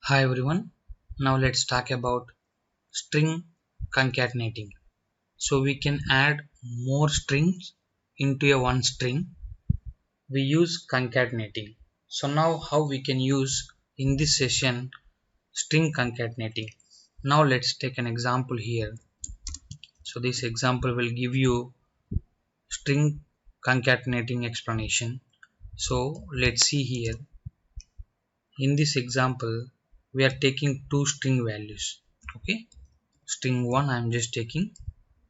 Hi everyone. Now let's talk about string concatenating. So we can add more strings into a one string. We use concatenating. So now how we can use in this session string concatenating. Now let's take an example here. So this example will give you string concatenating explanation. So let's see here. In this example we are taking two string values. Okay. String 1 I am just taking,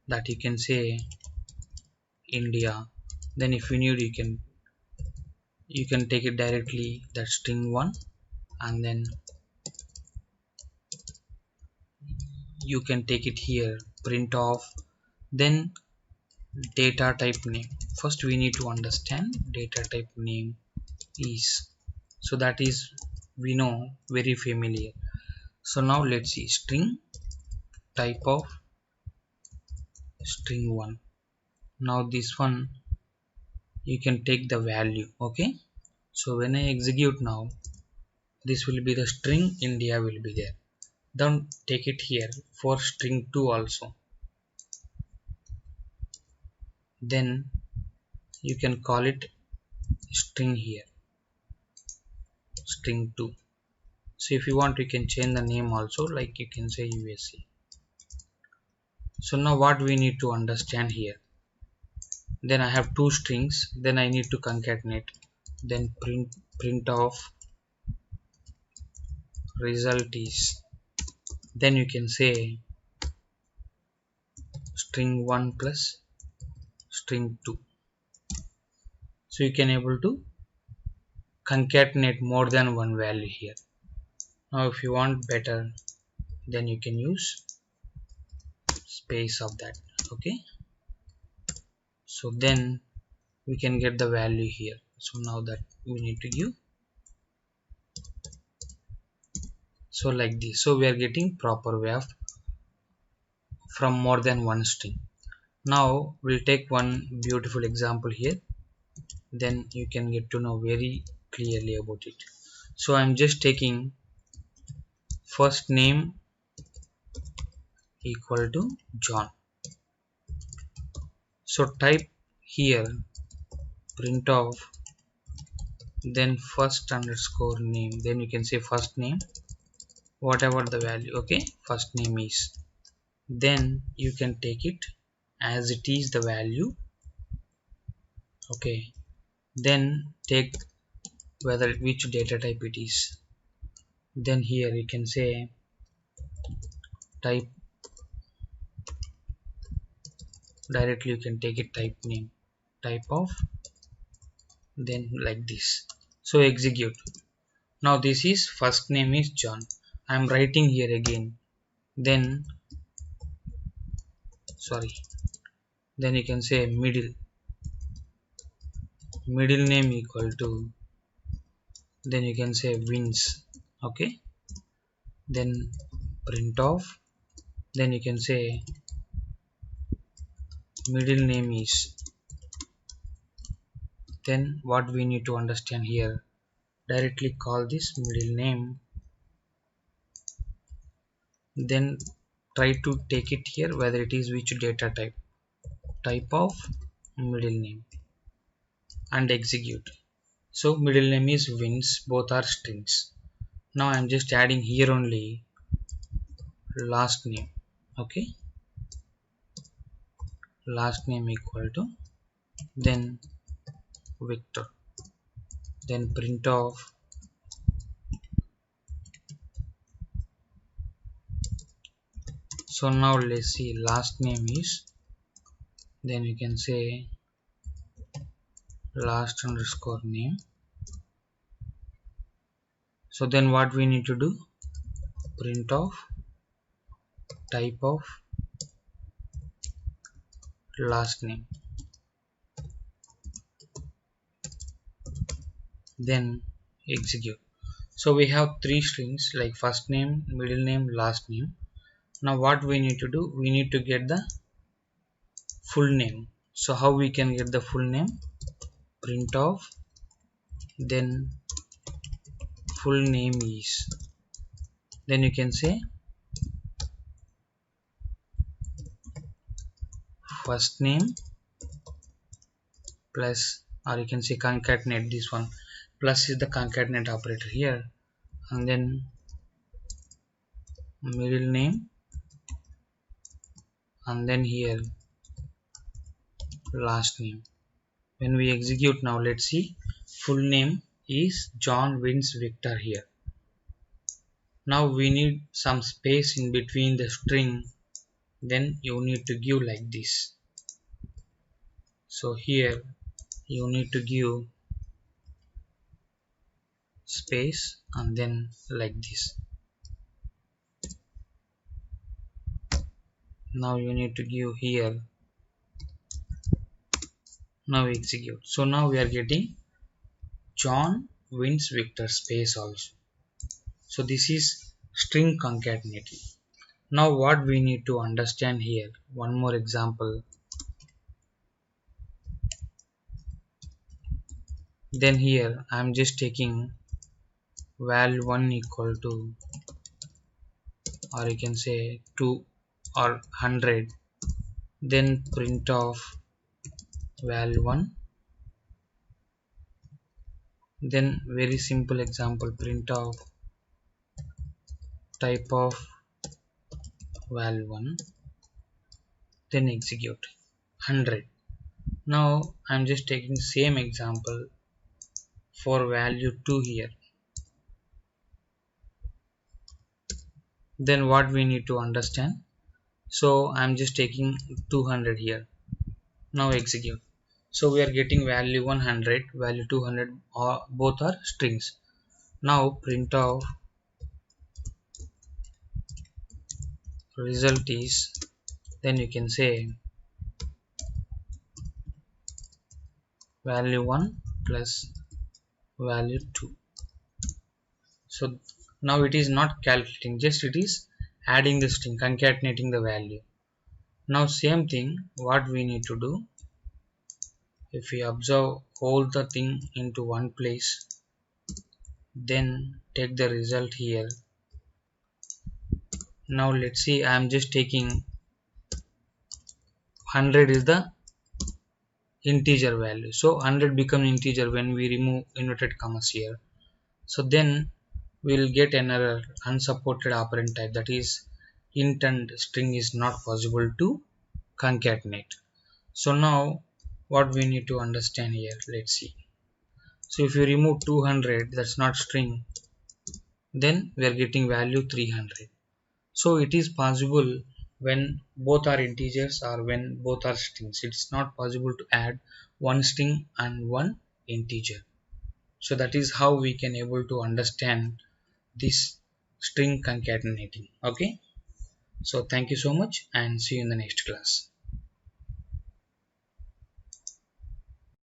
that you can say India. Then if you need you can take it directly, that string 1, and then you can take it here, print off, then data type name. First we need to understand data type name is, so that is we know very familiar. So now let's see string type of string 1. Now this one you can take the value. Okay, so when I execute now, this will be the string India will be there. Then take it here for string 2 also. Then you can call it string here, string 2. So if you want you can change the name also, like you can say USA. So now what we need to understand here, then I have two strings, then I need to concatenate, then print off result is, then you can say string 1 plus string 2. So you can able to concatenate more than one value here. Now if you want better, then you can use space of that. Okay, so then we can get the value here. So now that we need to give, so like this, so we are getting proper way of from more than one string. Now we'll take one beautiful example here, then you can get to know very clearly about it. So I'm just taking first name equal to John. So type here print of, then first underscore name, then you can say first name whatever the value. Okay, first name is, then you can take it as it is the value. Okay, then take whether which data type it is, then here you can say type, directly you can take it type name, type of, then like this. So execute. Now this is first name is John, I am writing here again, then sorry, then you can say middle name equal to, then you can say wins. Okay, then print off, then you can say middle name is, then what we need to understand here, directly call this middle name, then try to take it here whether it is which data type, type of middle name, and execute. So middle name is wins, both are strings. Now I'm just adding here only last name. Okay, last name equal to, then Victor, then print off, so now let's see last name is, then you can say last underscore name. So then what we need to do, print off type of last name, then execute. So we have three strings like first name, middle name, last name. Now what we need to do, we need to get the full name. So how we can get the full name, print off, then full name is, Then you can say first name plus, or you can say concatenate this one, plus is the concatenate operator here, and then middle name, and then here last name. When we execute now, let's see, full name is John Wins Victor here. Now we need some space in between the string, then you need to give like this. So here you need to give space and then like this. Now you need to give here. Now execute. So now we are getting John Wins Victor space also. So this is string concatenating. Now what we need to understand here, one more example. Then here I am just taking val1 equal to, or you can say 2 or 100, then print of val1, then very simple example, print of type of val1, then execute 100. Now I'm just taking same example for value 2 here. Then what we need to understand, so I'm just taking 200 here. Now execute. So we are getting value 100, value 200, both are strings. Now print of result is, then you can say value 1 plus value 2. So now it is not calculating, just it is adding the string, concatenating the value. Now same thing what we need to do, if we observe all the thing into one place, then take the result here. Now let's see, I am just taking 100 is the integer value, so 100 becomes integer when we remove inverted commas here. So then we'll get an error, unsupported operand type, that is int and string is not possible to concatenate. So now what we need to understand here, let's see. So if you remove 200, that's not string, then we are getting value 300. So it is possible when both are integers or when both are strings. It's not possible to add one string and one integer. So that is how we can able to understand this string concatenating. Okay. So thank you so much and see you in the next class.